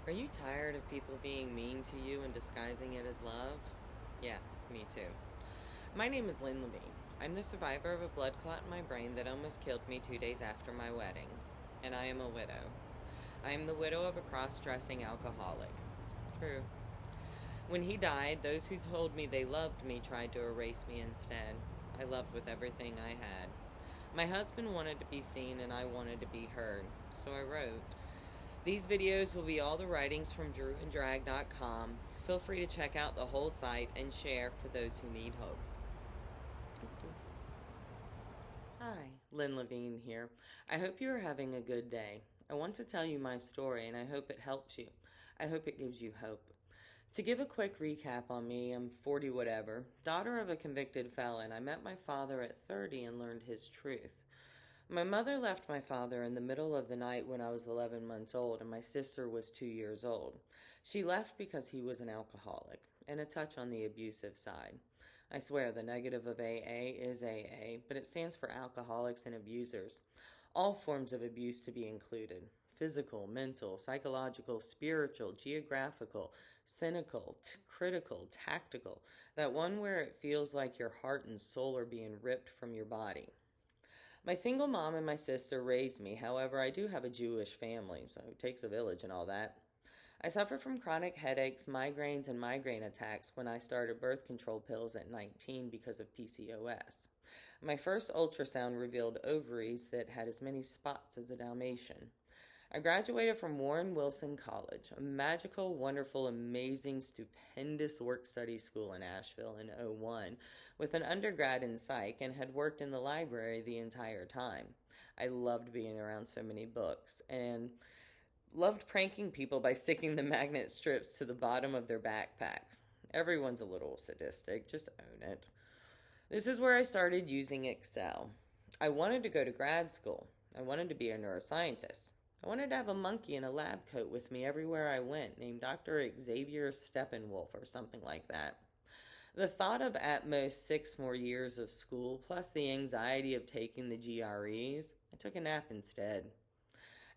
Are you tired of people being mean to you and disguising it as love? Yeah, me too. My name is Lynn. I'm the survivor of a blood clot in my brain that almost killed me 2 days after my wedding. And I am a widow. I am the widow of a cross dressing alcoholic. True. When he died, those who told me they loved me tried to erase me instead. I loved with everything I had. My husband wanted to be seen and I wanted to be heard, so I wrote. These videos will be all the writings from drewandrag.com. Feel free to check out the whole site and share for those who need hope. Thank you. Hi, Lynn Levine here. I hope you are having a good day. I want to tell you my story and I hope it helps you. I hope it gives you hope. To give a quick recap on me, I'm 40 whatever, daughter of a convicted felon. I met my father at 30 and learned his truth. My mother left my father in the middle of the night when I was 11 months old and my sister was 2 years old. She left because he was an alcoholic and a touch on the abusive side. I swear the negative of AA is AA, but it stands for alcoholics and abusers. All forms of abuse to be included. Physical, mental, psychological, spiritual, geographical, cynical, critical, tactical. That one where it feels like your heart and soul are being ripped from your body. My single mom and my sister raised me. However, I do have a Jewish family, so it takes a village and all that. I suffer from chronic headaches, migraines, and migraine attacks when I started birth control pills at 19 because of PCOS. My first ultrasound revealed ovaries that had as many spots as a Dalmatian. I graduated from Warren Wilson College, a magical, wonderful, amazing, stupendous work study school in Asheville in '01, with an undergrad in psych and had worked in the library the entire time. I loved being around so many books and loved pranking people by sticking the magnet strips to the bottom of their backpacks. Everyone's a little sadistic, just own it. This is where I started using Excel. I wanted to go to grad school. I wanted to be a neuroscientist. I wanted to have a monkey in a lab coat with me everywhere I went, named Dr. Xavier Steppenwolf or something like that. The thought of at most 6 more years of school, plus the anxiety of taking the GREs, I took a nap instead.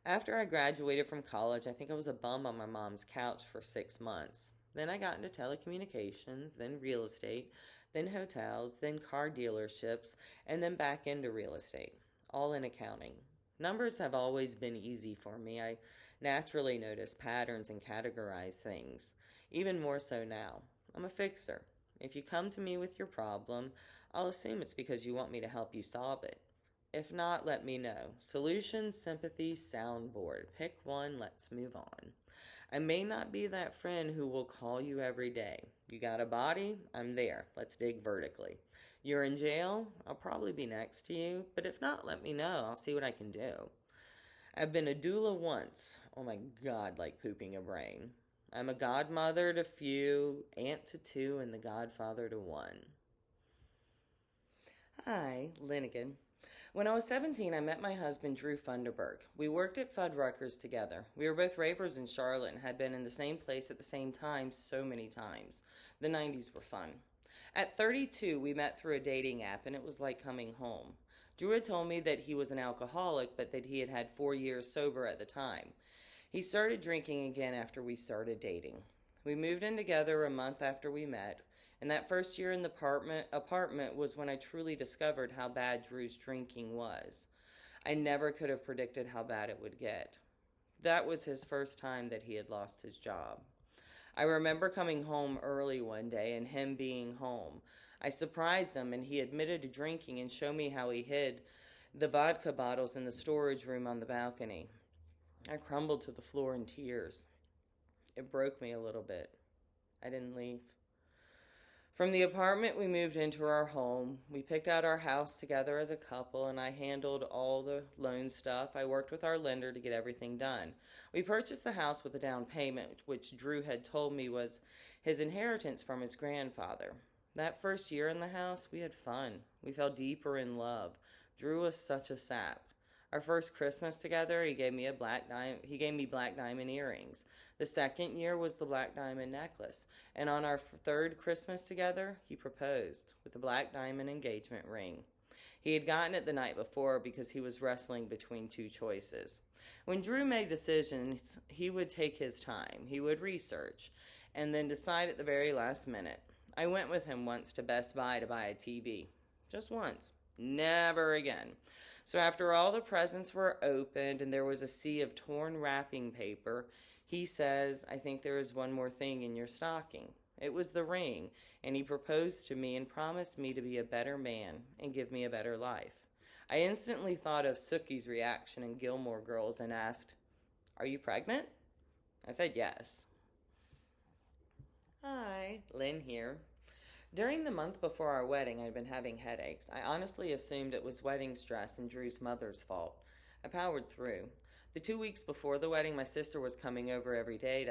After I graduated from college, I think I was a bum on my mom's couch for 6 months. Then I got into telecommunications, then real estate, then hotels, then car dealerships, and then back into real estate, all in accounting. Numbers have always been easy for me. I naturally notice patterns and categorize things, even more so now. I'm a fixer. If you come to me with your problem, I'll assume it's because you want me to help you solve it. If not, let me know. Solution, sympathy, soundboard. Pick one, let's move on. I may not be that friend who will call you every day. You got a body? I'm there. Let's dig vertically. You're in jail? I'll probably be next to you, but if not, let me know. I'll see what I can do. I've been a doula once. Oh my God, like pooping a brain. I'm a godmother to few, aunt to two, and the godfather to one. Hi, Lynn. When I was 17, I met my husband, Drew Funderburg. We worked at Fuddruckers together. We were both ravers in Charlotte and had been in the same place at the same time so many times. The 90s were fun. At 32, we met through a dating app, and it was like coming home. Drew had told me that he was an alcoholic, but that he had had 4 years sober at the time. He started drinking again after we started dating. We moved in together a month after we met, and that first year in the apartment was when I truly discovered how bad Drew's drinking was. I never could have predicted how bad it would get. That was his first time that he had lost his job. I remember coming home early one day and him being home. I surprised him and he admitted to drinking and showed me how he hid the vodka bottles in the storage room on the balcony. I crumbled to the floor in tears. It broke me a little bit. I didn't leave. From the apartment, we moved into our home. We picked out our house together as a couple, and I handled all the loan stuff. I worked with our lender to get everything done. We purchased the house with a down payment, which Drew had told me was his inheritance from his grandfather. That first year in the house, we had fun. We fell deeper in love. Drew was such a sap. Our first Christmas together, he gave me black diamond earrings. The second year was the black diamond necklace. And on our third Christmas together, he proposed with a black diamond engagement ring. He had gotten it the night before because he was wrestling between two choices. When Drew made decisions, he would take his time. He would research and then decide at the very last minute. I went with him once to Best Buy to buy a TV. Just once. Never again. So after all the presents were opened and there was a sea of torn wrapping paper, he says, "I think there is one more thing in your stocking." It was the ring, and he proposed to me and promised me to be a better man and give me a better life. I instantly thought of Sookie's reaction in Gilmore Girls and asked, "Are you pregnant?" I said yes. Hi, Lynn here. During the month before our wedding, I'd been having headaches. I honestly assumed it was wedding stress and Drew's mother's fault. I powered through. The 2 weeks before the wedding, my sister was coming over every day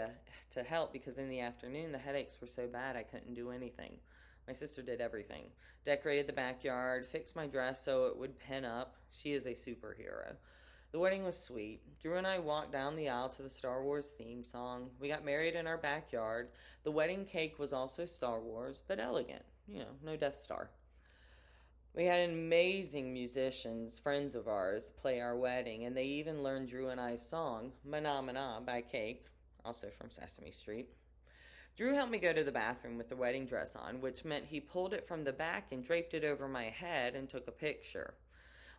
to help because in the afternoon the headaches were so bad I couldn't do anything. My sister did everything. Decorated the backyard, fixed my dress so it would pin up. She is a superhero. The wedding was sweet. Drew and I walked down the aisle to the Star Wars theme song. We got married in our backyard. The wedding cake was also Star Wars, but elegant. No Death Star. We had amazing musicians, friends of ours, play our wedding, and they even learned Drew and I's song, Mana Mana by Cake, also from Sesame Street. Drew helped me go to the bathroom with the wedding dress on, which meant he pulled it from the back and draped it over my head and took a picture.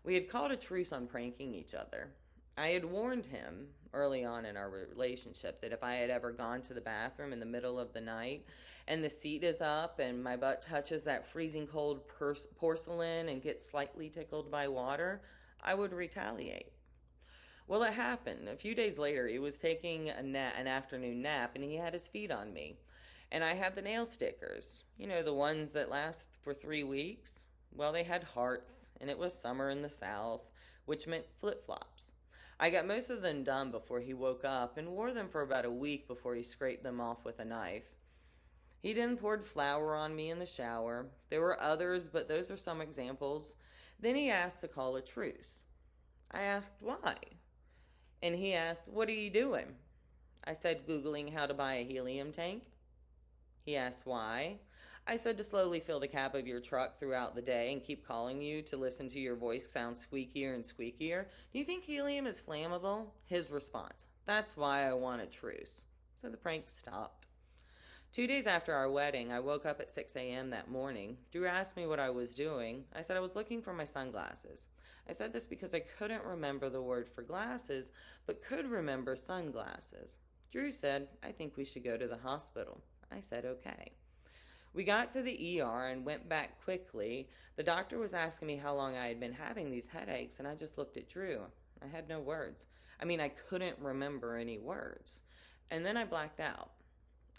We had called a truce on pranking each other. I had warned him early on in our relationship that if I had ever gone to the bathroom in the middle of the night and the seat is up and my butt touches that freezing cold porcelain and gets slightly tickled by water, I would retaliate. Well, it happened. A few days later, he was taking an afternoon nap and he had his feet on me. And I had the nail stickers, the ones that last for 3 weeks. Well, they had hearts, and it was summer in the South, which meant flip-flops. I got most of them done before he woke up and wore them for about a week before he scraped them off with a knife. He then poured flour on me in the shower. There were others, but those are some examples. Then he asked to call a truce. I asked why, and he asked, "What are you doing?" I said, "Googling how to buy a helium tank." He asked why. I said, "To slowly fill the cab of your truck throughout the day and keep calling you to listen to your voice sound squeakier and squeakier. Do you think helium is flammable?" His response, "That's why I want a truce." So the prank stopped. 2 days after our wedding, I woke up at 6 a.m. that morning. Drew asked me what I was doing. I said I was looking for my sunglasses. I said this because I couldn't remember the word for glasses, but could remember sunglasses. Drew said, "I think we should go to the hospital." I said, "Okay." We got to the ER and went back quickly. The doctor was asking me how long I had been having these headaches, and I just looked at Drew. I had no words. I couldn't remember any words. And then I blacked out.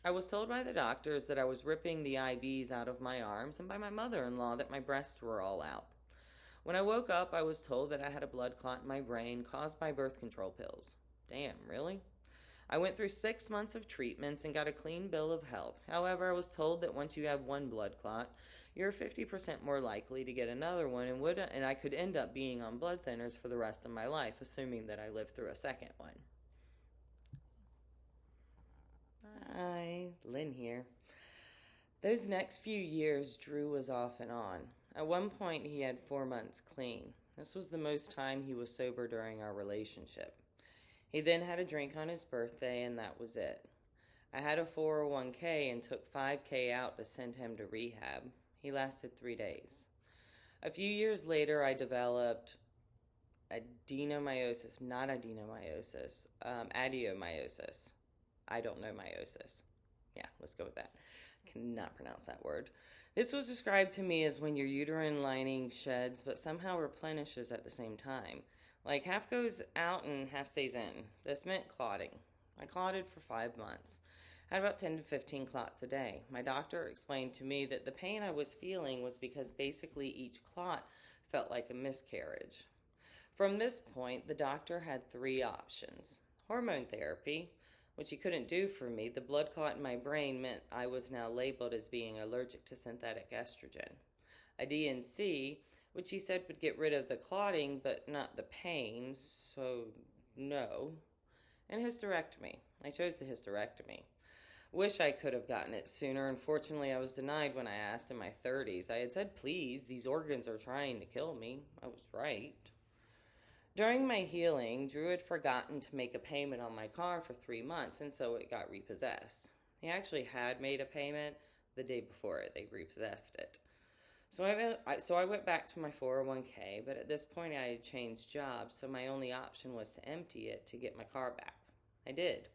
I was told by the doctors that I was ripping the IVs out of my arms and by my mother-in-law that my breasts were all out. When I woke up, I was told that I had a blood clot in my brain caused by birth control pills. Damn, really? I went through 6 months of treatments and got a clean bill of health. However, I was told that once you have one blood clot, you're 50% more likely to get another one and I could end up being on blood thinners for the rest of my life, assuming that I lived through a second one. Hi, Lynn here. Those next few years, Drew was off and on. At one point, he had 4 months clean. This was the most time he was sober during our relationship. He then had a drink on his birthday, and that was it. I had a 401k and took $5K out to send him to rehab. He lasted 3 days. A few years later, I developed adenomyosis, not adenomyosis, adenomyosis. I don't know meiosis. Yeah, let's go with that. Cannot pronounce that word. This was described to me as when your uterine lining sheds but somehow replenishes at the same time. Like half goes out and half stays in. This meant clotting. I clotted for 5 months. I had about 10 to 15 clots a day. My doctor explained to me that the pain I was feeling was because basically each clot felt like a miscarriage. From this point, the doctor had 3 options. Hormone therapy, which he couldn't do for me. The blood clot in my brain meant I was now labeled as being allergic to synthetic estrogen. A DNC, which he said would get rid of the clotting but not the pain, so no. And hysterectomy. I chose the hysterectomy. Wish I could have gotten it sooner. Unfortunately, I was denied when I asked in my 30s. I had said, please, these organs are trying to kill me. I was right. During my healing, Drew had forgotten to make a payment on my car for 3 months, and so it got repossessed. He actually had made a payment the day before they repossessed it. So I went back to my 401k, but at this point I had changed jobs, so my only option was to empty it to get my car back. I did,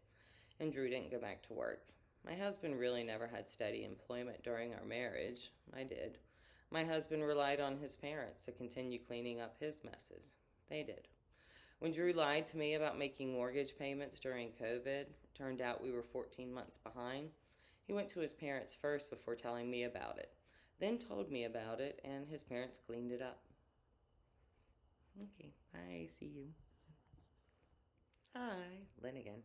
and Drew didn't go back to work. My husband really never had steady employment during our marriage. I did. My husband relied on his parents to continue cleaning up his messes. They did. When Drew lied to me about making mortgage payments during COVID, turned out we were 14 months behind. He went to his parents first before telling me about it, then told me about it, and his parents cleaned it up. Okay, I see you. Hi, Lynn again.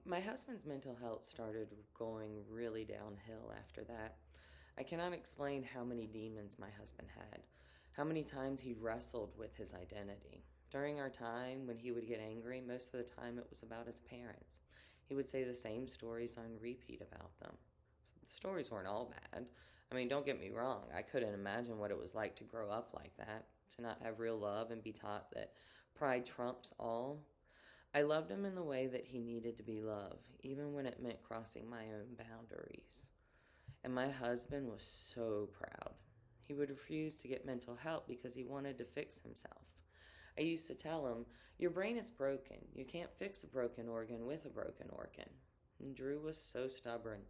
My husband's mental health started going really downhill after that. I cannot explain how many demons my husband had, how many times he wrestled with his identity. During our time, when he would get angry, most of the time it was about his parents. He would say the same stories on repeat about them. So the stories weren't all bad. I mean, don't get me wrong, I couldn't imagine what it was like to grow up like that, to not have real love and be taught that pride trumps all. I loved him in the way that he needed to be loved, even when it meant crossing my own boundaries. And my husband was so proud. He would refuse to get mental help because he wanted to fix himself. I used to tell him, your brain is broken. You can't fix a broken organ with a broken organ. And Drew was so stubborn,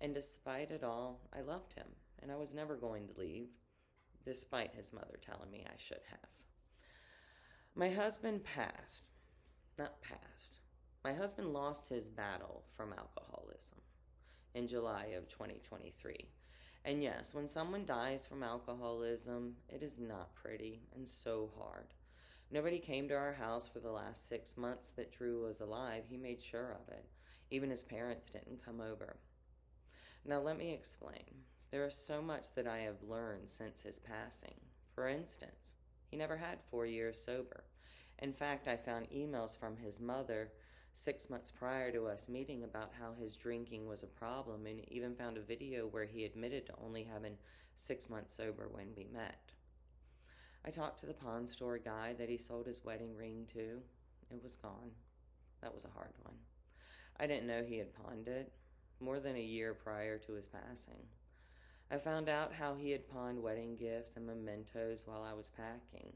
and despite it all, I loved him, and I was never going to leave, despite his mother telling me I should have. My husband My husband lost his battle from alcoholism in July of 2023. And yes, when someone dies from alcoholism, it is not pretty and so hard. Nobody came to our house for the last 6 months that Drew was alive. He made sure of it. Even his parents didn't come over. Now let me explain. There is so much that I have learned since his passing. For instance, he never had 4 years sober. In fact, I found emails from his mother 6 months prior to us meeting about how his drinking was a problem, and even found a video where he admitted to only having 6 months sober when we met. I talked to the pawn store guy that he sold his wedding ring to. It was gone. That was a hard one. I didn't know he had pawned it more than a year prior to his passing. I found out how he had pawned wedding gifts and mementos while I was packing.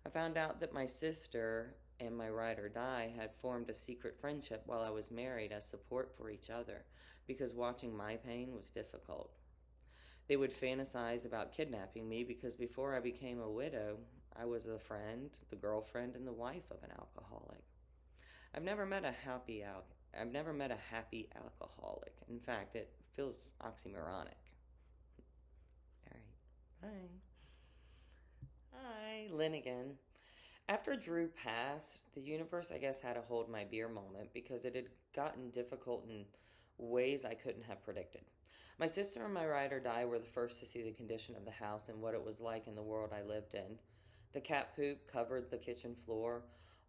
I found out that my sister and my ride or die had formed a secret friendship while I was married as support for each other, because watching my pain was difficult. They would fantasize about kidnapping me because before I became a widow, I was the friend, the girlfriend, and the wife of an alcoholic. I've never met a happy alcoholic. In fact, it feels oxymoronic. All right, bye. Hi, Lynn again. After Drew passed, the universe, I guess, had a hold my beer moment because it had gotten difficult in ways I couldn't have predicted. My sister and my ride or die were the first to see the condition of the house and what it was like in the world I lived in. The cat poop covered the kitchen floor,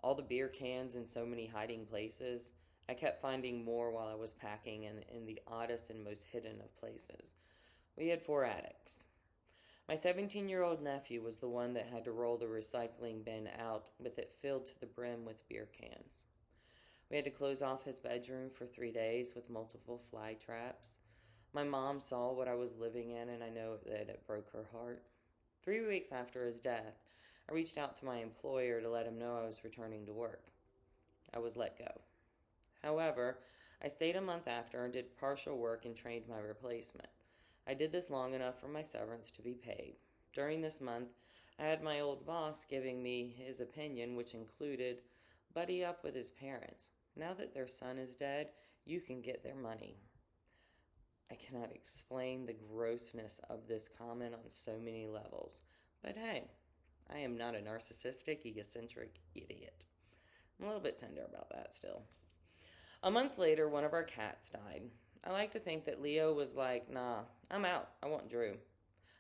all the beer cans in so many hiding places. I kept finding more while I was packing and in the oddest and most hidden of places. We had 4 attics. My 17-year-old nephew was the one that had to roll the recycling bin out with it filled to the brim with beer cans. We had to close off his bedroom for 3 days with multiple fly traps. My mom saw what I was living in, and I know that it broke her heart. 3 weeks after his death, I reached out to my employer to let him know I was returning to work. I was let go. However, I stayed a month after and did partial work and trained my replacement. I did this long enough for my severance to be paid. During this month, I had my old boss giving me his opinion, which included, buddy up with his parents. Now that their son is dead, you can get their money. I cannot explain the grossness of this comment on so many levels. But hey, I am not a narcissistic, egocentric idiot. I'm a little bit tender about that still. A month later, one of our cats died. I like to think that Leo was like, nah, I'm out. I want Drew.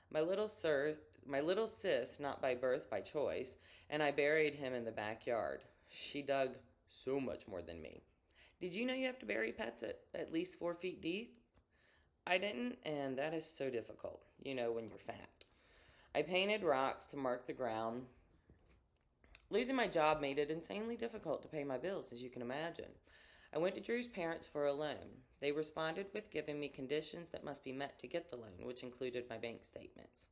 My little sis, not by birth, by choice, and I buried him in the backyard. She dug so much more than me. Did you know you have to bury pets at least 4 feet deep? I didn't, and that is so difficult, when you're fat. I painted rocks to mark the ground. Losing my job made it insanely difficult to pay my bills, as you can imagine. I went to Drew's parents for a loan. They responded with giving me conditions that must be met to get the loan, which included my bank statements.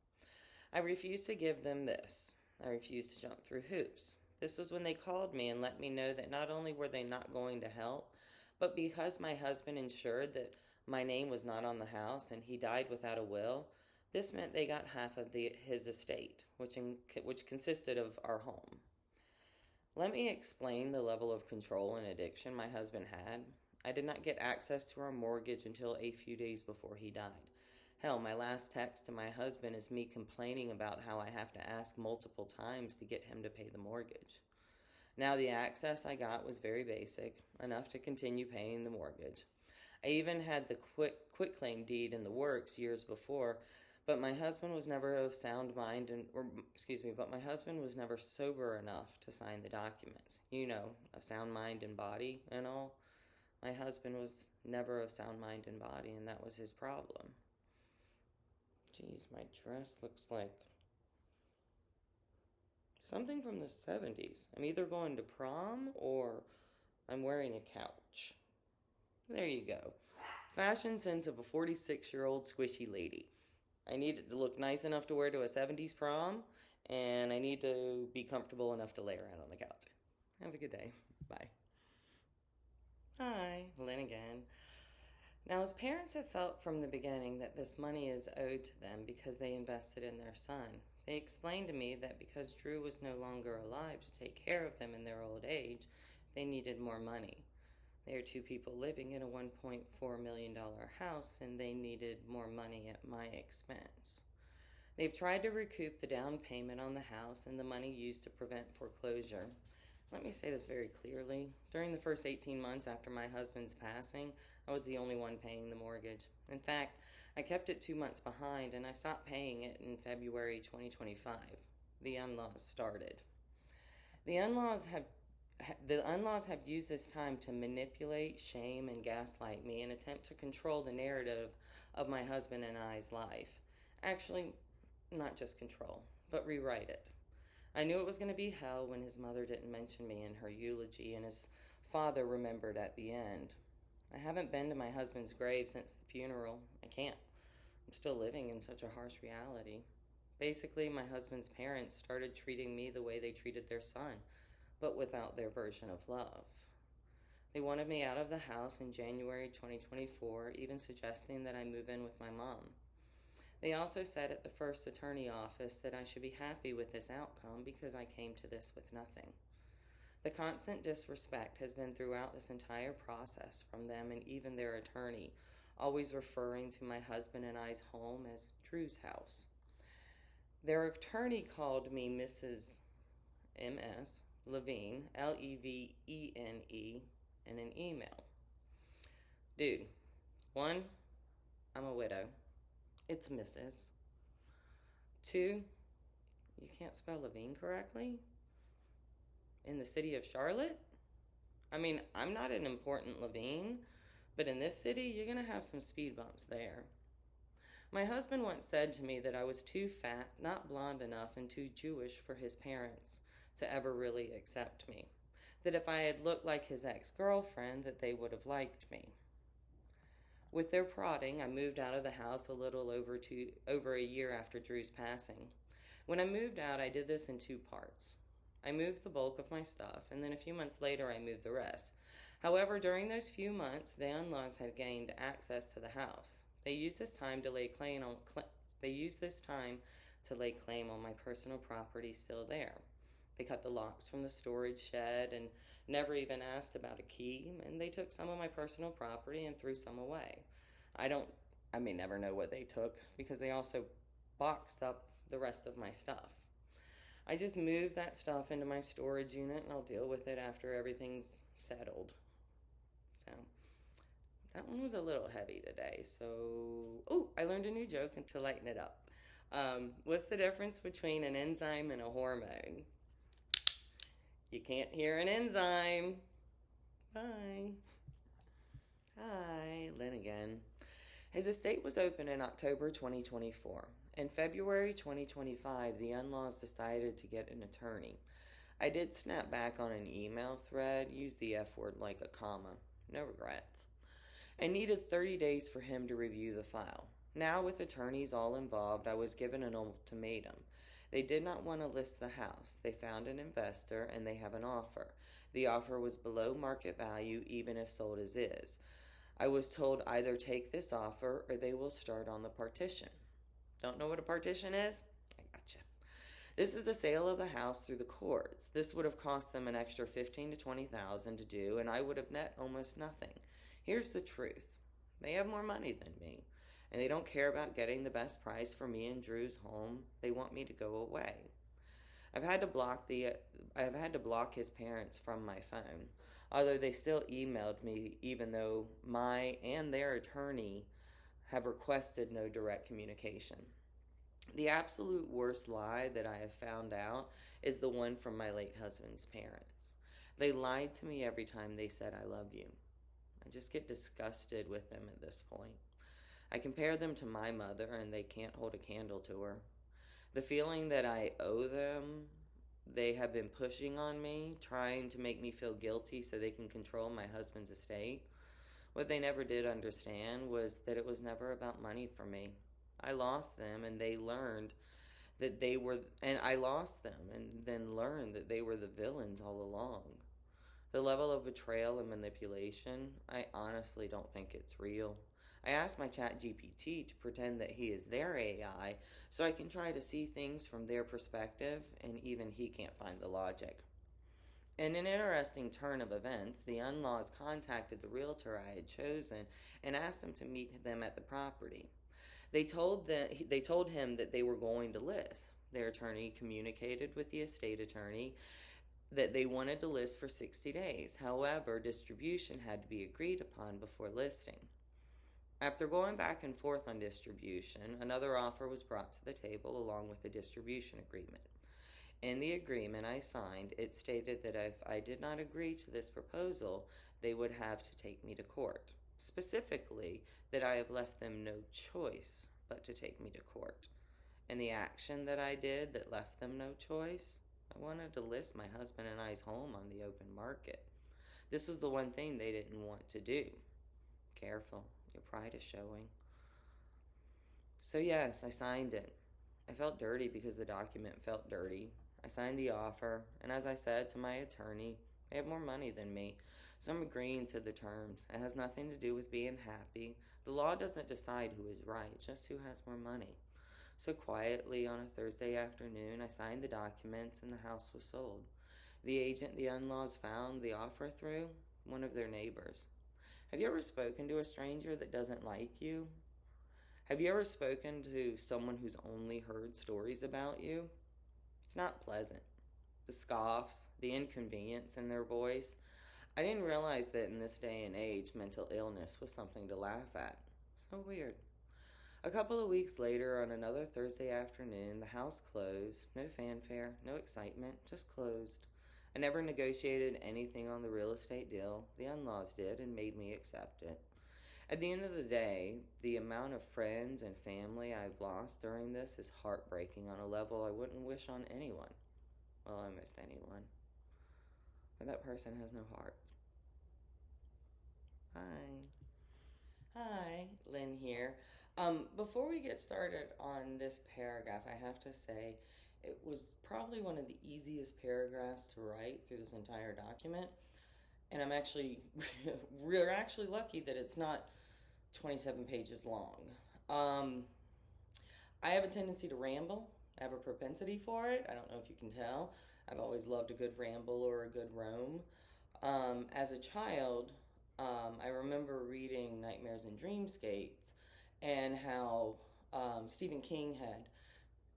I refused to give them this. I refused to jump through hoops. This was when they called me and let me know that not only were they not going to help, but because my husband ensured that my name was not on the house and he died without a will, this meant they got half of his estate, which consisted of our home. Let me explain the level of control and addiction my husband had. I did not get access to our mortgage until a few days before he died. Hell, my last text to my husband is me complaining about how I have to ask multiple times to get him to pay the mortgage. Now, the access I got was very basic, enough to continue paying the mortgage. I even had the quitclaim deed in the works years before, but my husband was never of sound mind but my husband was never sober enough to sign the documents. Of sound mind and body and all. My husband was never of sound mind and body, and that was his problem. Geez, my dress looks like something from the 70s. I'm either going to prom or I'm wearing a couch. There you go. Fashion sense of a 46-year-old squishy lady. I need it to look nice enough to wear to a 70s prom, and I need to be comfortable enough to lay around on the couch. Have a good day. Bye. Hi, Lynn again. Now, as parents have felt from the beginning that this money is owed to them because they invested in their son, they explained to me that because Drew was no longer alive to take care of them in their old age, they needed more money. They are two people living in a $1.4 million house, and they needed more money at my expense. They've tried to recoup the down payment on the house and the money used to prevent foreclosure. Let me say this very clearly. During the first 18 months after my husband's passing, I was the only one paying the mortgage. In fact, I kept it 2 months behind, and I stopped paying it in February 2025. The in-laws started. The in-laws have used this time to manipulate, shame, and gaslight me and attempt to control the narrative of my husband and I's life. Actually, not just control, but rewrite it. I knew it was going to be hell when his mother didn't mention me in her eulogy and his father remembered at the end. I haven't been to my husband's grave since the funeral. I can't. I'm still living in such a harsh reality. Basically, my husband's parents started treating me the way they treated their son, but without their version of love. They wanted me out of the house in January 2024, even suggesting that I move in with my mom. They also said at the first attorney office that I should be happy with this outcome because I came to this with nothing. The constant disrespect has been throughout this entire process from them and even their attorney, always referring to my husband and I's home as Drew's house. Their attorney called me Mrs. M.S. Levine, Levene, in an email. Dude, 1, I'm a widow. It's Mrs. 2, you can't spell Levine correctly? In the city of Charlotte? I mean, I'm not an important Levine, but in this city, you're going to have some speed bumps there. My husband once said to me that I was too fat, not blonde enough, and too Jewish for his parents to ever really accept me. That if I had looked like his ex-girlfriend, that they would have liked me. With their prodding, I moved out of the house a little over a year after Drew's passing. When I moved out, I did this in 2 parts. I moved the bulk of my stuff, and then a few months later, I moved the rest. However, during those few months, the in-laws had gained access to the house. They used this time to lay claim on my personal property still there. They cut the locks from the storage shed and never even asked about a key, and they took some of my personal property and threw some away. I may never know what they took because they also boxed up the rest of my stuff. I just moved that stuff into my storage unit and I'll deal with it after everything's settled. So, that one was a little heavy today. So, I learned a new joke to lighten it up. What's the difference between an enzyme and a hormone? You can't hear an enzyme. Bye. His estate was opened in October 2024. In February 2025, the in-laws decided to get an attorney. I did snap back on an email thread, use the F word like a comma. No regrets. I needed 30 days for him to review the file. Now, with attorneys all involved, I was given an ultimatum. They did not want to list the house. They found an investor and they have an offer. The offer was below market value, even if sold as is. I was told either take this offer or they will start on the partition. Don't know what a partition is? I gotcha. This is the sale of the house through the courts. This would have cost them an extra 15 to 20,000 to do, and I would have net almost nothing. Here's the truth. They have more money than me, and they don't care about getting the best price for me and Drew's home. They want me to go away. I've had to block his parents from my phone, although they still emailed me even though my and their attorney have requested no direct communication. The absolute worst lie that I have found out is the one from my late husband's parents. They lied to me every time they said, I love you. I just get disgusted with them at this point. I compare them to my mother, and they can't hold a candle to her. The feeling that I owe them, they have been pushing on me, trying to make me feel guilty so they can control my husband's estate. What they never did understand was that it was never about money for me. I lost them, and they learned that they were, and I lost them, and then learned that they were the villains all along. The level of betrayal and manipulation, I honestly don't think it's real. I asked my chat GPT to pretend that he is their AI so I can try to see things from their perspective, and even he can't find the logic. In an interesting turn of events, the in-laws contacted the realtor I had chosen and asked him to meet them at the property. They told him that they were going to list. Their attorney communicated with the estate attorney that they wanted to list for 60 days. However, distribution had to be agreed upon before listing. After going back and forth on distribution, another offer was brought to the table along with a distribution agreement. In the agreement I signed, it stated that if I did not agree to this proposal, they would have to take me to court. Specifically, that I have left them no choice but to take me to court. And the action that I did that left them no choice, I wanted to list my husband and I's home on the open market. This was the one thing they didn't want to do. Careful, your pride is showing. So yes, I signed it. I felt dirty because the document felt dirty. I signed the offer, and as I said to my attorney, they have more money than me, so I'm agreeing to the terms. It has nothing to do with being happy. The law doesn't decide who is right, just who has more money. So quietly on a Thursday afternoon, I signed the documents and the house was sold. The agent the in-laws found the offer through, one of their neighbors. Have you ever spoken to a stranger that doesn't like you? Have you ever spoken to someone who's only heard stories about you? It's not pleasant. The scoffs, the inconvenience in their voice. I didn't realize that in this day and age, mental illness was something to laugh at. So weird. A couple of weeks later, on another Thursday afternoon, the house closed. No fanfare, no excitement, just closed. I never negotiated anything on the real estate deal. The in-laws did and made me accept it. At the end of the day, the amount of friends and family I've lost during this is heartbreaking on a level I wouldn't wish on anyone. Well, almost anyone. But that person has no heart. Hi, Lynn here. Before we get started on this paragraph, I have to say it was probably one of the easiest paragraphs to write through this entire document. And we're actually lucky that it's not 27 pages long. I have a tendency to ramble. I have a propensity for it. I don't know if you can tell. I've always loved a good ramble or a good roam. As a child, I remember reading Nightmares and Dreamscapes and how Stephen King had,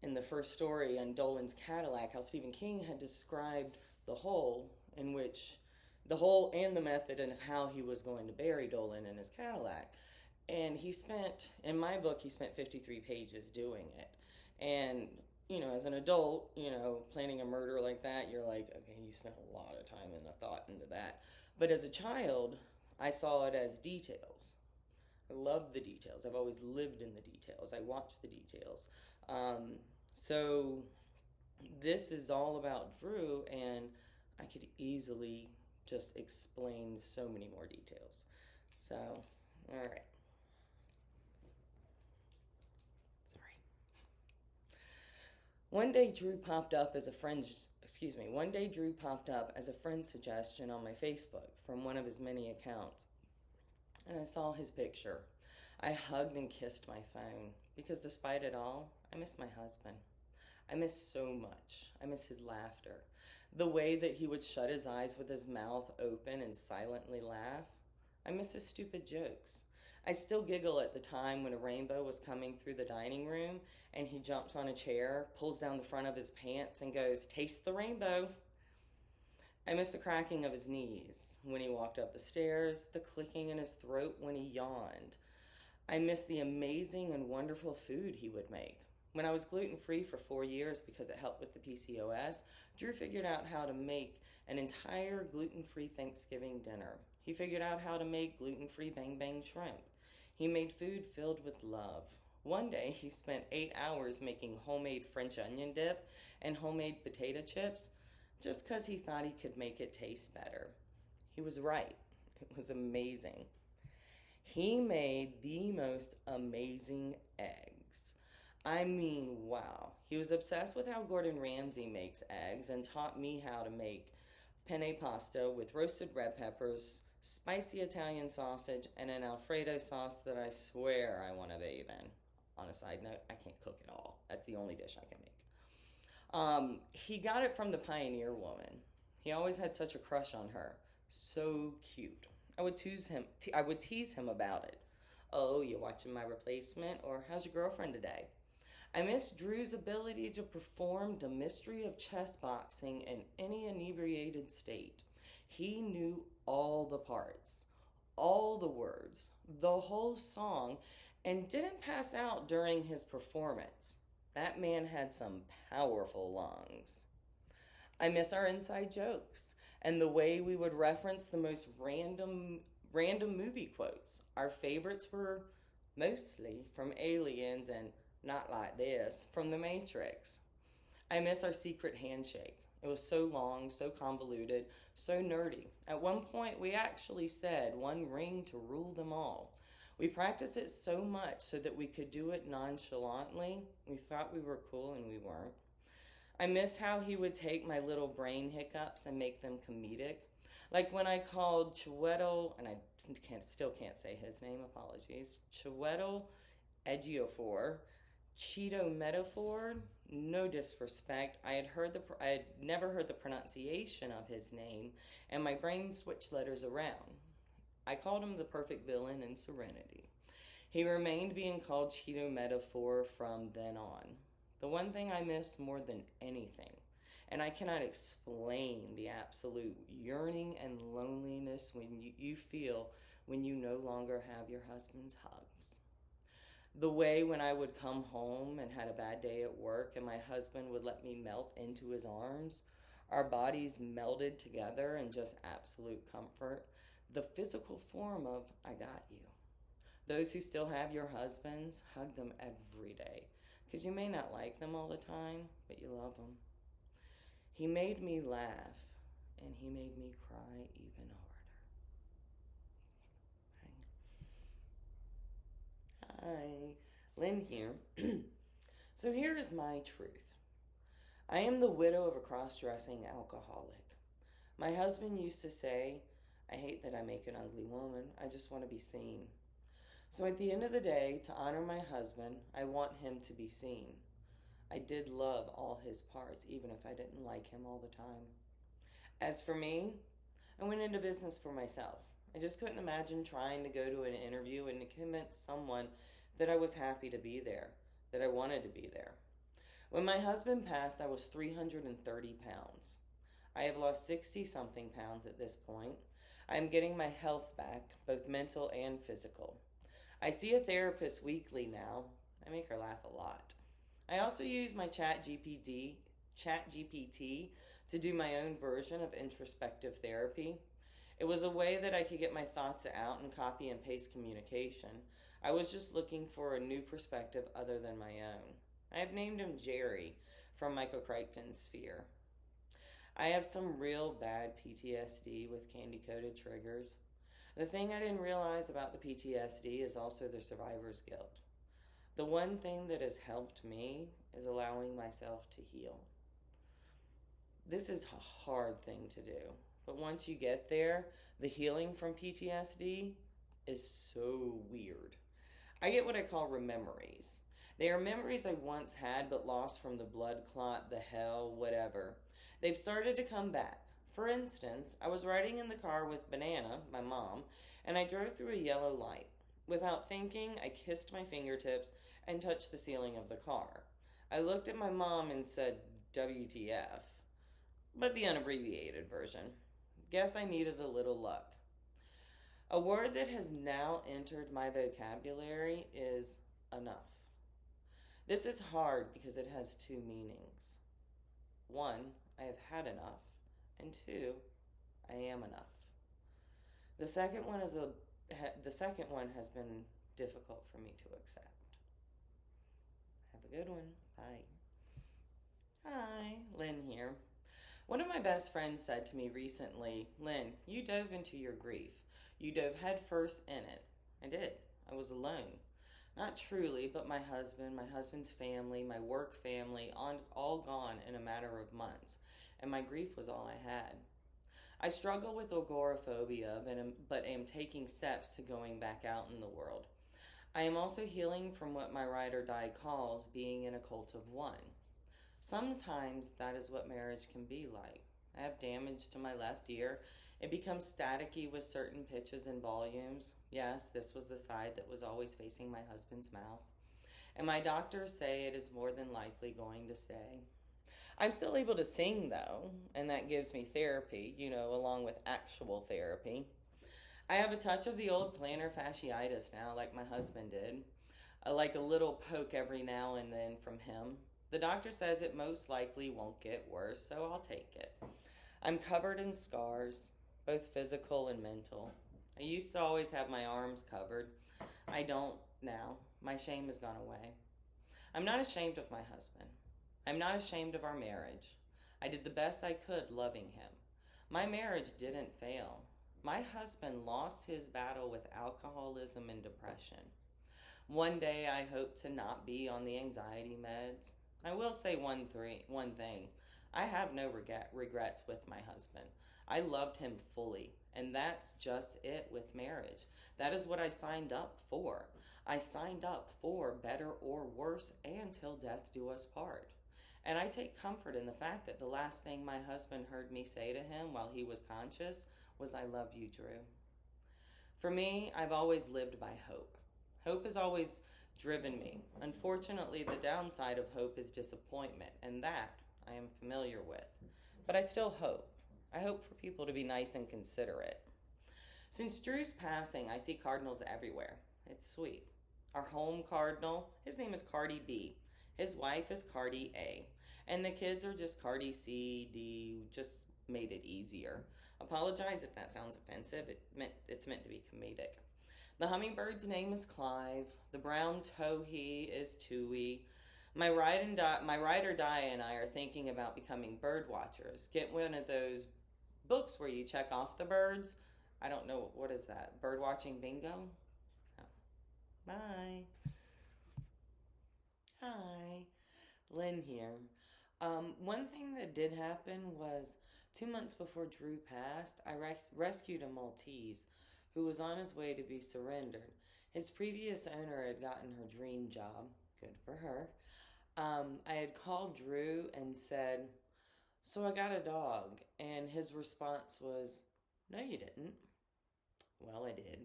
in the first story on Dolan's Cadillac, how Stephen King had described the hole and the method and of how he was going to bury Dolan in his Cadillac. And in my book, he spent 53 pages doing it. And, as an adult, planning a murder like that, you're like, okay, you spent a lot of time and a thought into that. But as a child, I saw it as details. I love the details. I've always lived in the details. I watch the details. So this is all about Drew, and I could easily just explain so many more details. So, all right. Sorry. One day Drew popped up as a friend suggestion on my Facebook from one of his many accounts, and I saw his picture. I hugged and kissed my phone because despite it all, I miss my husband. I miss so much. I miss his laughter. The way that he would shut his eyes with his mouth open and silently laugh. I miss his stupid jokes. I still giggle at the time when a rainbow was coming through the dining room and he jumps on a chair, pulls down the front of his pants, and goes, "Taste the rainbow." I miss the cracking of his knees when he walked up the stairs, the clicking in his throat when he yawned. I miss the amazing and wonderful food he would make. When I was gluten free for 4 years because it helped with the PCOS, Drew figured out how to make an entire gluten free Thanksgiving dinner. He figured out how to make gluten free bang bang shrimp. He made food filled with love. One day, he spent 8 hours making homemade French onion dip and homemade potato chips just because he thought he could make it taste better. He was right. It was amazing. He made the most amazing eggs. I mean, wow. He was obsessed with how Gordon Ramsay makes eggs and taught me how to make penne pasta with roasted red peppers, spicy Italian sausage, and an Alfredo sauce that I swear I want to bathe in. On a side note, I can't cook at all. That's the only dish I can make. He got it from the Pioneer Woman. He always had such a crush on her. So cute. I would tease him about it. "Oh, you watching my replacement?" Or "How's your girlfriend today?" I miss Drew's ability to perform the mystery of chess boxing in any inebriated state. He knew all the parts, all the words, the whole song, and didn't pass out during his performance. That man had some powerful lungs. I miss our inside jokes and the way we would reference the most random movie quotes. Our favorites were mostly from Aliens and "Not Like This" from The Matrix. I miss our secret handshake. It was so long, so convoluted, so nerdy. At one point, we actually said one ring to rule them all. We practiced it so much so that we could do it nonchalantly. We thought we were cool and we weren't. I miss how he would take my little brain hiccups and make them comedic. Like when I called Chiwetel, and I still can't say his name, apologies, Chiwetel Ejiofor, Cheeto metaphor. No disrespect. I had never heard the pronunciation of his name, and my brain switched letters around. I called him the perfect villain in Serenity. He remained being called Cheeto Metaphor from then on. The one thing I miss more than anything, and I cannot explain the absolute yearning and loneliness when you feel when you no longer have your husband's hugs. The way when I would come home and had a bad day at work and my husband would let me melt into his arms, our bodies melded together in just absolute comfort. The physical form of "I got you." Those who still have your husbands, hug them every day. Because you may not like them all the time, but you love them. He made me laugh, and he made me cry even harder. Hi, Lynn here. So here is my truth. I am the widow of a cross-dressing alcoholic. My husband used to say, "I hate that I make an ugly woman. I just want to be seen." So at the end of the day, to honor my husband, I want him to be seen. I did love all his parts, even if I didn't like him all the time. As for me, I went into business for myself. I just couldn't imagine trying to go to an interview and to convince someone that I was happy to be there, that I wanted to be there. When my husband passed, I was 330 pounds. I have lost 60 something pounds at this point. I am getting my health back, both mental and physical. I see a therapist weekly now. I make her laugh a lot. I also use my chat GPT to do my own version of introspective therapy. It was a way that I could get my thoughts out and copy and paste communication. I was just looking for a new perspective other than my own. I have named him Jerry from Michael Crichton's Sphere. I have some real bad PTSD with candy coated triggers. The thing I didn't realize about the PTSD is also the survivor's guilt. The one thing that has helped me is allowing myself to heal. This is a hard thing to do, but once you get there, the healing from PTSD is so weird. I get what I call rememories. They are memories I once had but lost from the blood clot, the hell, whatever. They've started to come back. For instance, I was riding in the car with Banana, my mom, and I drove through a yellow light. Without thinking, I kissed my fingertips and touched the ceiling of the car. I looked at my mom and said, WTF, but the unabbreviated version. Guess I needed a little luck. A word that has now entered my vocabulary is enough. This is hard because it has two meanings. One, I have had enough, and two, I am enough. The second one has been difficult for me to accept. Have a good one. Bye. Hi, Lynn here. One of my best friends said to me recently, Lynn, you dove into your grief. You dove headfirst in it. I did. I was alone. Not truly, but my husband's family, my work family, all gone in a matter of months. And my grief was all I had. I struggle with agoraphobia, but am taking steps to going back out in the world. I am also healing from what my ride or die calls being in a cult of one. Sometimes that is what marriage can be like. I have damage to my left ear. It becomes staticky with certain pitches and volumes. Yes, this was the side that was always facing my husband's mouth. And my doctors say it is more than likely going to stay. I'm still able to sing though, and that gives me therapy, along with actual therapy. I have a touch of the old plantar fasciitis now, like my husband did. Like a little poke every now and then from him. The doctor says it most likely won't get worse, so I'll take it. I'm covered in scars, both physical and mental. I used to always have my arms covered. I don't now. My shame has gone away. I'm not ashamed of my husband. I'm not ashamed of our marriage. I did the best I could loving him. My marriage didn't fail. My husband lost his battle with alcoholism and depression. One day I hope to not be on the anxiety meds. I will say one thing. I have no regrets with my husband. I loved him fully, and that's just it with marriage. That is what I signed up for. I signed up for better or worse and till death do us part. And I take comfort in the fact that the last thing my husband heard me say to him while he was conscious was, I love you, Drew. For me, I've always lived by hope. Hope has always driven me. Unfortunately, the downside of hope is disappointment, and that I am familiar with. But I still hope. I hope for people to be nice and considerate. Since Drew's passing, I see cardinals everywhere. It's sweet. Our home cardinal, his name is Cardi B. His wife is Cardi A. And the kids are just Cardi C, D, just made it easier. Apologize if that sounds offensive. It's meant to be comedic. The hummingbird's name is Clive. The brown towhee is Tui. My ride or die and I are thinking about becoming bird watchers. Get one of those books where you check off the birds. I don't know, what is that? Bird watching bingo? So, bye. Hi. Lynn here. One thing that did happen was 2 months before Drew passed, I rescued a Maltese who was on his way to be surrendered. His previous owner had gotten her dream job. Good for her. I had called Drew and said, so I got a dog. And his response was, no, you didn't. Well, I did.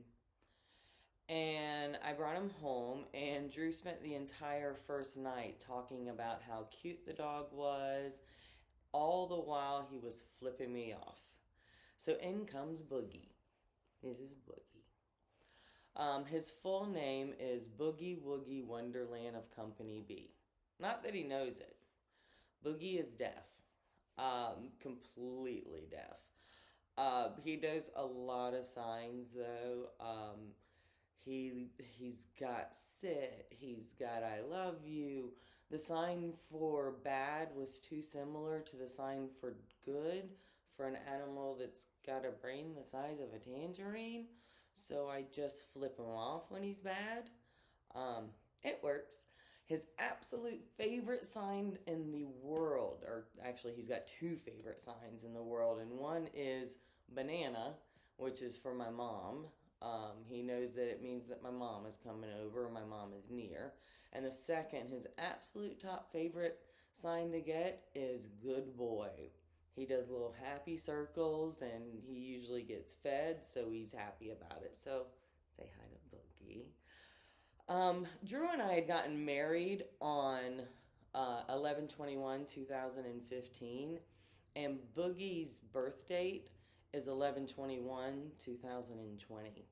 And I brought him home, and Drew spent the entire first night talking about how cute the dog was, all the while he was flipping me off. So in comes Boogie. This is Boogie. His full name is Boogie Woogie Wonderland of Company B. Not that he knows it. Boogie is deaf. Completely deaf. He does a lot of signs though. He's got sit. He's got I love you. The sign for bad was too similar to the sign for good for an animal that's got a brain the size of a tangerine. So I just flip him off when he's bad. Um, it works. His absolute favorite sign in the world, or actually, he's got two favorite signs in the world, and one is banana, which is for my mom. He knows that it means that my mom is coming over, or my mom is near. And the second, his absolute top favorite sign to get is good boy. He does little happy circles, and he usually gets fed, so he's happy about it. So say hi to Boogie. Drew and I had gotten married on 11/21/2015, and Boogie's birth date is 11/21/2020.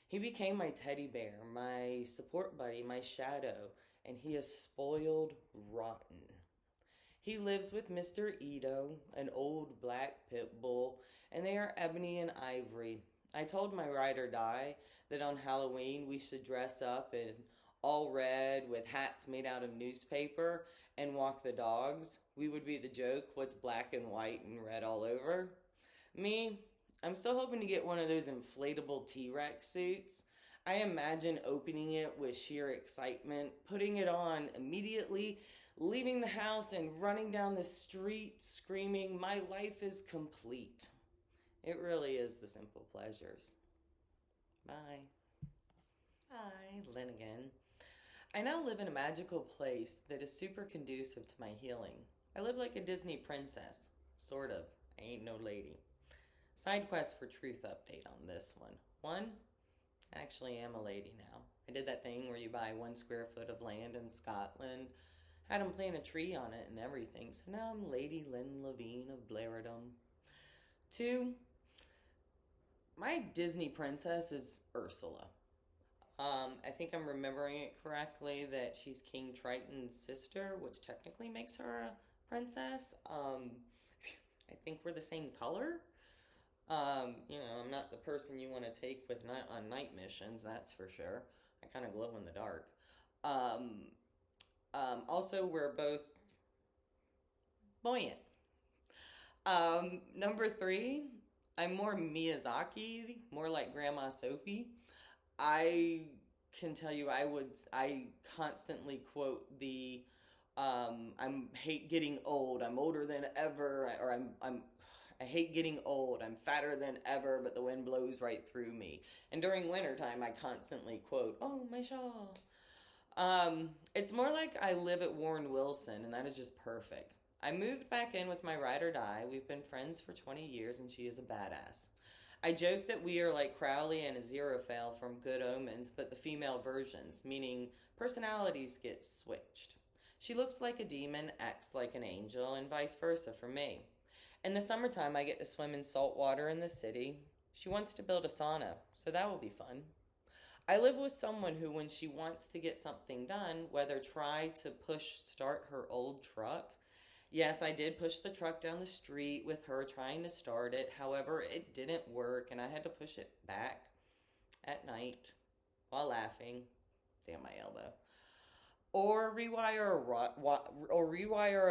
He became my teddy bear, my support buddy, my shadow, and he is spoiled rotten. He lives with Mr. Ito, an old black pit bull, and they are ebony and ivory. I told my ride or die that on Halloween we should dress up in all red with hats made out of newspaper and walk the dogs. We would be the joke, what's black and white and red all over. Me, I'm still hoping to get one of those inflatable T-Rex suits. I imagine opening it with sheer excitement, putting it on immediately, leaving the house and running down the street screaming, "My life is complete." It really is the simple pleasures. Bye. Hi, Lynn again. I now live in a magical place that is super conducive to my healing. I live like a Disney princess. Sort of. I ain't no lady. Side quest for truth update on this one. One, I actually am a lady now. I did that thing where you buy 1 square foot of land in Scotland, had them plant a tree on it and everything. So now I'm Lady Lynn Levine of Blairdom. Two, my Disney princess is Ursula. I think I'm remembering it correctly that she's King Triton's sister, which technically makes her a princess. I think we're the same color. I'm not the person you want to take with on night missions, that's for sure. I kind of glow in the dark. Also, we're both buoyant. Number three, I'm more Miyazaki, more like Grandma Sophie. I can tell you, I constantly quote the, I'm hate getting old. I'm older than ever, or I hate getting old. I'm fatter than ever, but the wind blows right through me. And during wintertime, I constantly quote, "Oh, my shawl." It's more like I live at Warren Wilson, and that is just perfect. I moved back in with my ride or die. We've been friends for 20 years, and she is a badass. I joke that we are like Crowley and Aziraphale from Good Omens, but the female versions, meaning personalities get switched. She looks like a demon, acts like an angel, and vice versa for me. In the summertime, I get to swim in salt water in the city. She wants to build a sauna, so that will be fun. I live with someone who, when she wants to get something done, whether try to start her old truck. Yes, I did push the truck down the street with her trying to start it. However, it didn't work, and I had to push it back at night while laughing. Damn my elbow. Or rewire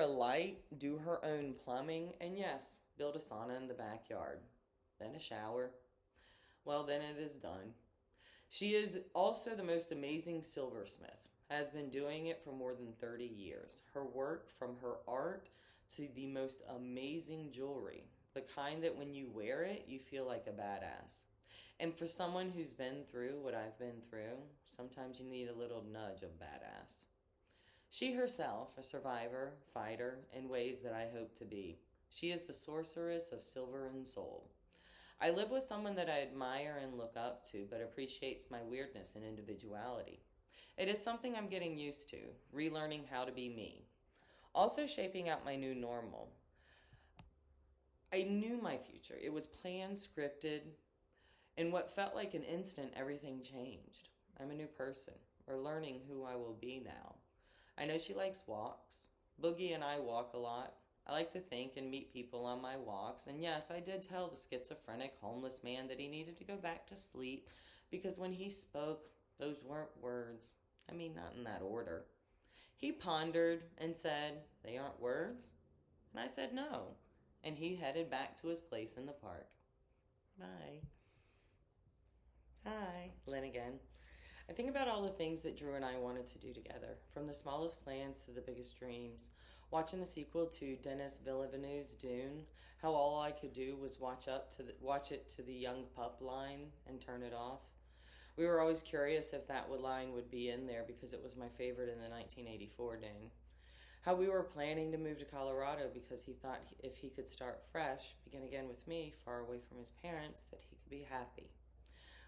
a light, do her own plumbing, and yes, build a sauna in the backyard. Then a shower. Well, then it is done. She is also the most amazing silversmith, has been doing it for more than 30 years. Her work, from her art to the most amazing jewelry, the kind that when you wear it, you feel like a badass. And for someone who's been through what I've been through, sometimes you need a little nudge of badass. She herself, a survivor, fighter, in ways that I hope to be. She is the sorceress of silver and soul. I live with someone that I admire and look up to, but appreciates my weirdness and individuality. It is something I'm getting used to, relearning how to be me. Also shaping out my new normal. I knew my future. It was planned, scripted. In what felt like an instant, everything changed. I'm a new person, or learning who I will be now. I know she likes walks. Boogie and I walk a lot. I like to think and meet people on my walks, and yes, I did tell the schizophrenic homeless man that he needed to go back to sleep because when he spoke, those weren't words. I mean, not in that order. He pondered and said, "They aren't words?" And I said, "No." And he headed back to his place in the park. Bye. Hi, Lynn again. I think about all the things that Drew and I wanted to do together, from the smallest plans to the biggest dreams. Watching the sequel to Denis Villeneuve's Dune, how all I could do was watch it to the young pup line and turn it off. We were always curious if that line would be in there because it was my favorite in the 1984 Dune. How we were planning to move to Colorado because he thought if he could start fresh, begin again with me, far away from his parents, that he could be happy.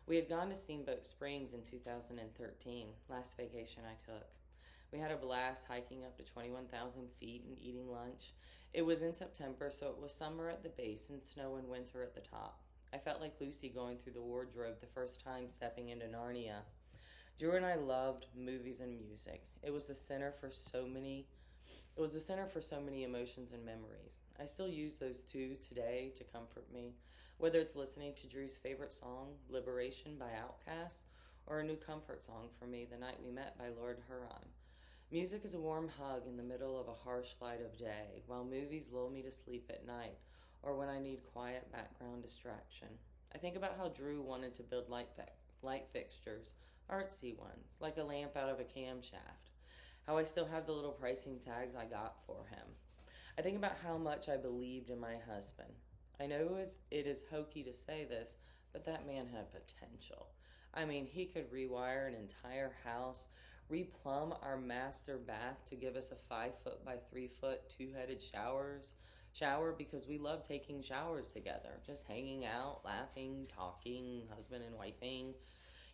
We had gone to Steamboat Springs in 2013, last vacation I took. We had a blast hiking up to 21,000 feet and eating lunch. It was in September, so it was summer at the base and snow and winter at the top. I felt like Lucy going through the wardrobe the first time stepping into Narnia. Drew and I loved movies and music. It was the center for so many emotions and memories. I still use those two today to comfort me, whether it's listening to Drew's favorite song, Liberation by Outkast, or a new comfort song for me, The Night We Met by Lord Huron. Music is a warm hug in the middle of a harsh light of day, while movies lull me to sleep at night, or when I need quiet background distraction. I think about how Drew wanted to build light fixtures, artsy ones, like a lamp out of a camshaft. How I still have the little pricing tags I got for him. I think about how much I believed in my husband. I know it is hokey to say this, but that man had potential. I mean, he could rewire an entire house, replumb our master bath to give us a 5 foot by 3 foot two-headed shower because we love taking showers together, just hanging out, laughing, talking, husband and wifing.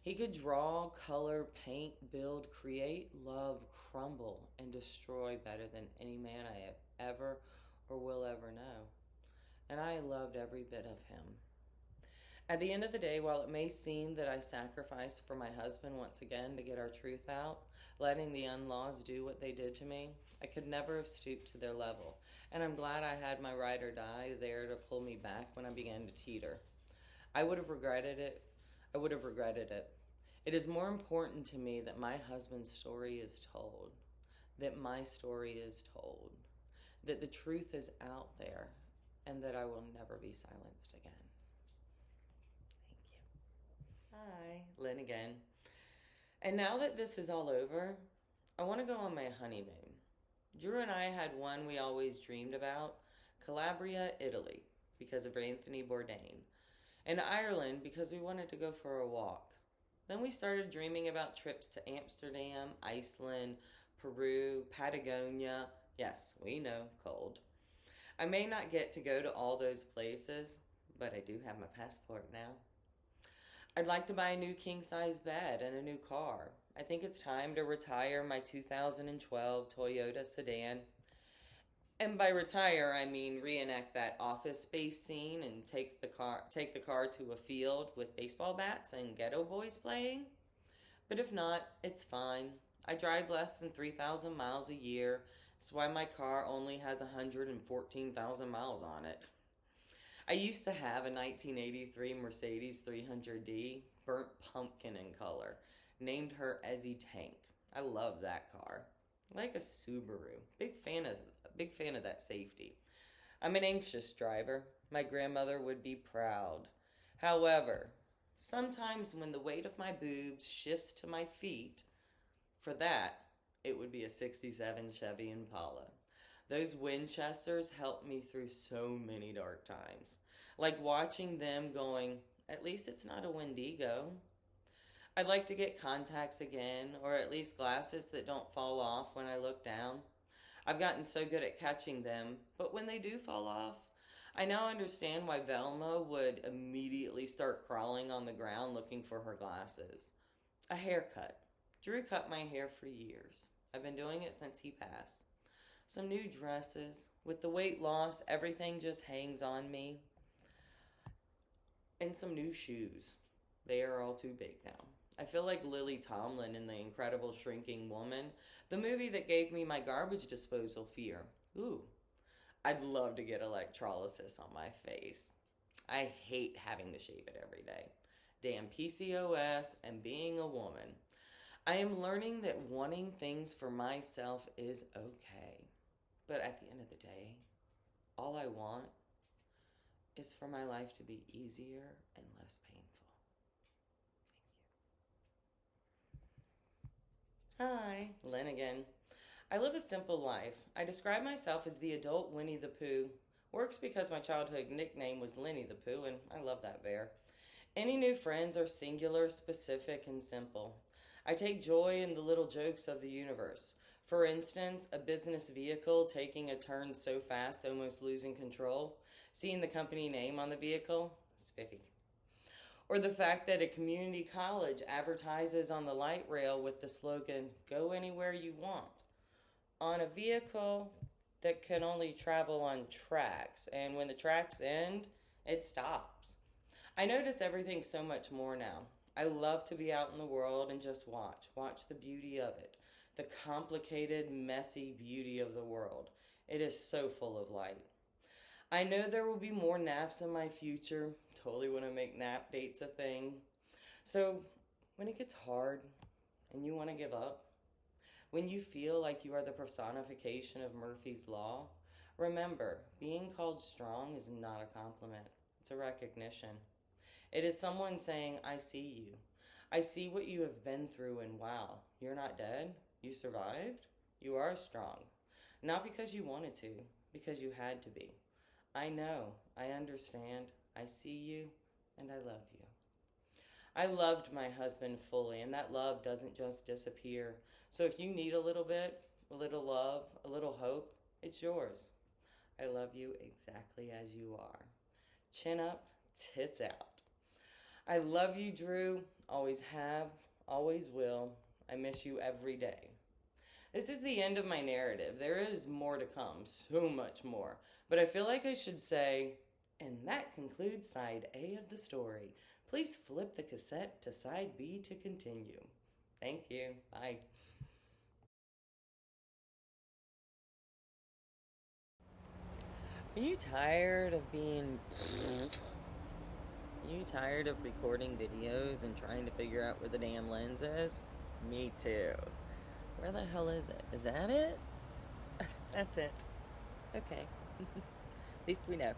He could draw, color, paint, build, create, love, crumble, and destroy better than any man I have ever or will ever know. And I loved every bit of him. At the end of the day, while it may seem that I sacrificed for my husband once again to get our truth out, letting the in-laws do what they did to me, I could never have stooped to their level. And I'm glad I had my ride or die there to pull me back when I began to teeter. I would have regretted it. I would have regretted it. It is more important to me that my husband's story is told, that my story is told, that the truth is out there, and that I will never be silenced again. Thank you. Hi, Lynn again. And now that this is all over, I want to go on my honeymoon. Drew and I had one we always dreamed about, Calabria, Italy, because of Anthony Bourdain, and Ireland because we wanted to go for a walk. Then we started dreaming about trips to Amsterdam, Iceland, Peru, Patagonia. Yes, we know, cold. I may not get to go to all those places, but I do have my passport now. I'd like to buy a new king-size bed and a new car. I think it's time to retire my 2012 Toyota sedan. And by retire, I mean reenact that Office Space scene and take the car to a field with baseball bats and Ghetto Boys playing. But if not, it's fine. I drive less than 3,000 miles a year. That's why my car only has 114,000 miles on it. I used to have a 1983 Mercedes 300D, burnt pumpkin in color. Named her Ezzy Tank. I love that car. Like a Subaru. Big fan of that safety. I'm an anxious driver. My grandmother would be proud. However, sometimes when the weight of my boobs shifts to my feet, for that, it would be a 67 Chevy Impala. Those Winchesters helped me through so many dark times. Like watching them going, at least it's not a Wendigo. I'd like to get contacts again, or at least glasses that don't fall off when I look down. I've gotten so good at catching them, but when they do fall off, I now understand why Velma would immediately start crawling on the ground looking for her glasses. A haircut. Drew cut my hair for years. I've been doing it since he passed. Some new dresses. With the weight loss, everything just hangs on me. And some new shoes. They are all too big now. I feel like Lily Tomlin in The Incredible Shrinking Woman, the movie that gave me my garbage disposal fear. Ooh. I'd love to get electrolysis on my face. I hate having to shave it every day. Damn PCOS and being a woman. I am learning that wanting things for myself is okay. But at the end of the day, all I want is for my life to be easier and less painful. Thank you. Hi, Lynn again. I live a simple life. I describe myself as the adult Winnie the Pooh. Works because my childhood nickname was Lenny the Pooh, and I love that bear. Any new friends are singular, specific, and simple. I take joy in the little jokes of the universe. For instance, a business vehicle taking a turn so fast, almost losing control. Seeing the company name on the vehicle, spiffy. Or the fact that a community college advertises on the light rail with the slogan, "Go anywhere you want," on a vehicle that can only travel on tracks, and when the tracks end, it stops. I notice everything so much more now. I love to be out in the world and just watch the beauty of it, the complicated, messy beauty of the world. It is so full of light. I know there will be more naps in my future. Totally want to make nap dates a thing. So, when it gets hard and you want to give up, when you feel like you are the personification of Murphy's Law, remember, being called strong is not a compliment. It's a recognition. It is someone saying, "I see you. I see what you have been through, and wow, you're not dead. You survived. You are strong. Not because you wanted to, because you had to be. I know. I understand. I see you, and I love you." I loved my husband fully, and that love doesn't just disappear. So if you need a little bit, a little love, a little hope, it's yours. I love you exactly as you are. Chin up, tits out. I love you, Drew. Always have, always will. I miss you every day. This is the end of my narrative. There is more to come, so much more. But I feel like I should say, and that concludes side A of the story. Please flip the cassette to side B to continue. Thank you. Bye. Are you tired of being. Are you tired of recording videos and trying to figure out where the damn lens is? Me too. Where the hell is it? Is that it? That's it. Okay. At least we know.